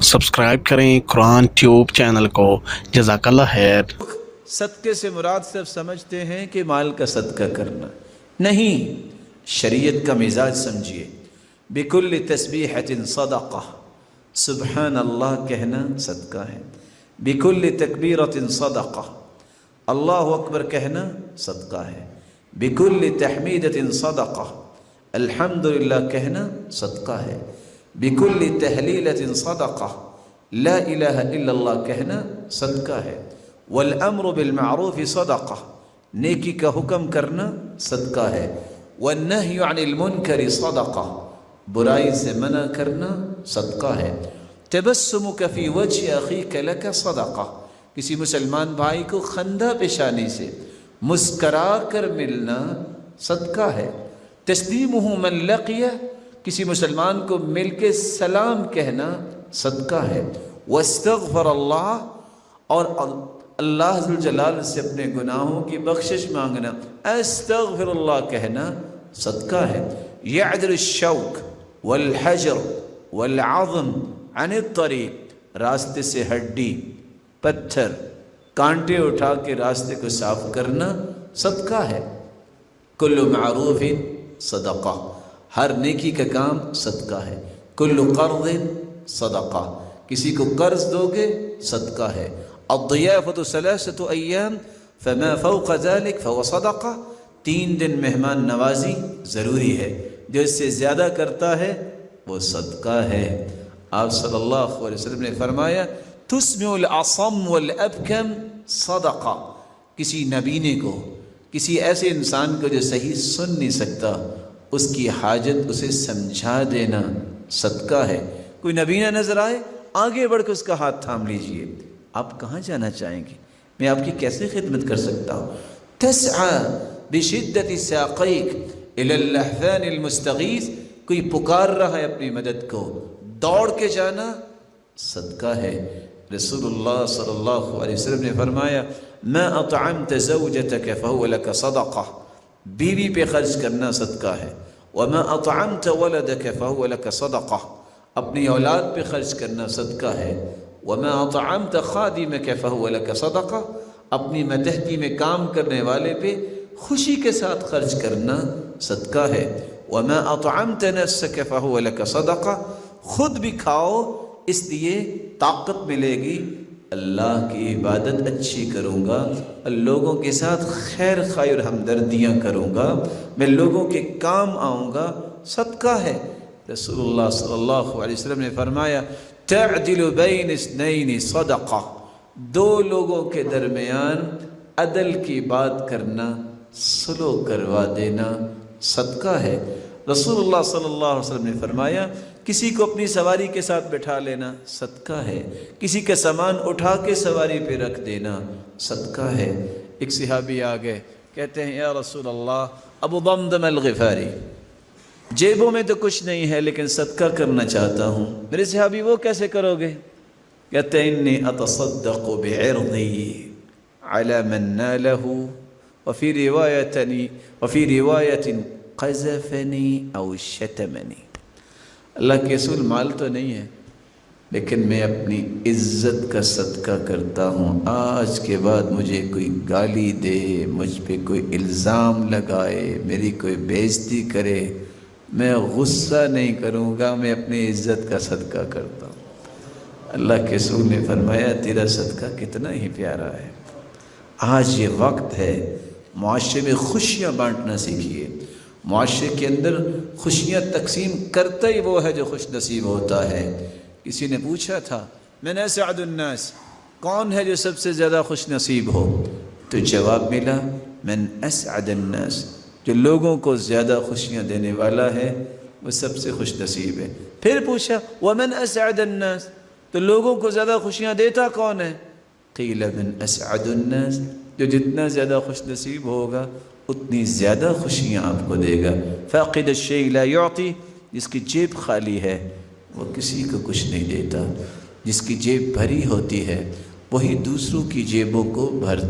Subscribe करें Quran tube channel को। जज़ाकल्लाह खैर। सदक़े से मुराद सिर्फ समझते हैं कि माल का सदका करना नहीं, शरीयत का मिजाज समझिए। बिकुल्ल तस्बीहतिन सदक़ा, सुबहान अल्लाह कहना सदका है। बिकुल्ल तकबीरतिन सदक़ा, अल्लाहु अकबर कहना सदका है। बिकुल्ल तहमीदतिन सदक़ा, अल्हम्दुलिल्लाह कहना सदका है। बिकुल्ल तहलीलतिन सदक़ा, ला इलाहा इल्लल्लाह कहना सदका है। वल अम्रु बिल मारूफ सदक़ा, नेकी का हुक्म करना सदका है। वन्नहयु अनिल मुनकर सदक़ा, बुराई से मना करना सदका है। तबस्सुमुक फी वजहि अखीक लक सदक़ा, किसी मुसलमान भाई को खंदा पेशानी से मुस्करा कर मिलना सदका है। तस्लीमुहु मन लक़िया, किसी मुसलमान को मिल के सलाम कहना सदका है। वस्तग़फ़िरुल्लाह, और अल्लाह ज़ुल जलाल से अपने गुनाहों की बख्शिश मांगना, अस्तग़फ़िरुल्लाह कहना सदका है। यअदिल शौक वल हजर वल अज़म अन तरीक़, रास्ते से हड्डी पत्थर कांटे उठा के रास्ते को साफ करना सदका है। कुल्लु मारूफिन सदक़ा, हर नेकी का काम सदका है। कुल्लु क़र्ज़िन सदक़ा, किसी को कर्ज दोगे सदका है। अद्दियाफ़तु सलासतु अय्याम फमा फ़ौक़ ज़ालिक फ़हुव सदक़ा, 3 दिन मेहमान नवाजी ज़रूरी है, जो इससे ज़्यादा करता है वो सदका है। आप सल्लल्लाहु अलैहि वसल्लम ने फरमाया, तुस्मिउल असम वल अबकम सदक़ा, किसी नबीने को, किसी ऐसे इंसान को जो सही सुन नहीं सकता, उसकी हाजत उसे समझा देना सदका है। कोई नबीना नजर आए, आगे बढ़ के उसका हाथ थाम लीजिए। आप कहाँ जाना चाहेंगे, मैं आपकी कैसे खिदमत कर सकता हूँ। तस्आ बिशिद्दति साक़ैक इलल लहज़ानिल मुस्तगीज़, कोई पुकार रहा है अपनी मदद को, दौड़ के जाना सदका है। रसूलुल्लाह सल्लल्लाहु अलैहि वसल्लम ने फरमाया, मा अतअमत ज़ौजतक फ़हुव लक सदक़ा, बीवी पे खर्च करना सदका है। वमा अतअमत वलदक फ़हुव लक सदक़ा, अपनी औलाद पे खर्च करना सदका है। वमा अतअमत खादिमक फ़हुव लक सदक़ा, अपनी मतहती में काम करने वाले पे खुशी के साथ खर्च करना सदका है। वमा अतअमत नफ्सक फ़हुव लक सदक़ा, खुद भी खाओ इसलिए ताकत मिलेगी, अल्लाह की इबादत अच्छी करूँगा, लोगों के साथ खैर खाई और हमदर्दियाँ करूँगा, मैं लोगों के काम आऊँगा, सदका है। रसूलुल्लाह सल्लल्लाहु अलैहि वसल्लम ने फरमाया, तअदिलु बैन इस्नैनि सदक़ा, 2 लोगों के दरमियान अदल की बात करना, सुलह करवा देना सदका है। रसूलुल्लाह सल्लल्लाहु अलैहि वसल्लम ने फरमाया, किसी को अपनी सवारी के साथ बिठा लेना सदका है। किसी का सामान उठा के सवारी पे रख देना सदका है। एक सहाबी आ गए, कहते हैं, या रसूल अल्लाह, अबू दमदम अल-ग़िफ़ारी, जेबों में तो कुछ नहीं है लेकिन सदका करना चाहता हूँ। मेरे सहाबी, वो कैसे करोगे? कहते हैं, इन्नी अतसद्दक़ु बिइर्दी अला मन नालहु वफ़ी रिवायतिन क़ज़फ़नी औ शतमनी। अल्लाह के रसूल, माल तो नहीं है लेकिन मैं अपनी इज़्ज़त का सदका करता हूँ। आज के बाद मुझे कोई गाली दे, मुझ पे कोई इल्ज़ाम लगाए, मेरी कोई बेइज्जती करे, मैं गुस्सा नहीं करूँगा, मैं अपनी इज़्ज़त का सदका करता हूँ। अल्लाह के रसूल ने फरमाया, तेरा सदका कितना ही प्यारा है। आज ये वक्त है, मुआशरे में खुशियाँ बांटना सीखिए। मुआशरे के अंदर खुशियाँ तकसीम करता ही वो है जो खुश नसीब होता है। किसी ने पूछा था, मन असअदुन्नास, कौन है जो सबसे ज़्यादा खुश नसीब हो? तो जवाब मिला, मन असअदुन्नास, जो लोगों को ज़्यादा खुशियाँ देने वाला है वो सबसे खुश नसीब है। फिर पूछा, वमन असअदुन्नास, तो लोगों को ज़्यादा खुशियाँ देता कौन है? क़ील मन असअदुन्नास, जो जितना ज़्यादा खुश नसीब होगा उतनी ज़्यादा खुशियाँ आपको देगा। फ़ाक़िद अश-शै ला युअती, जिसकी जेब खाली है वो किसी को कुछ नहीं देता, जिसकी जेब भरी होती है वही दूसरों की जेबों को भरता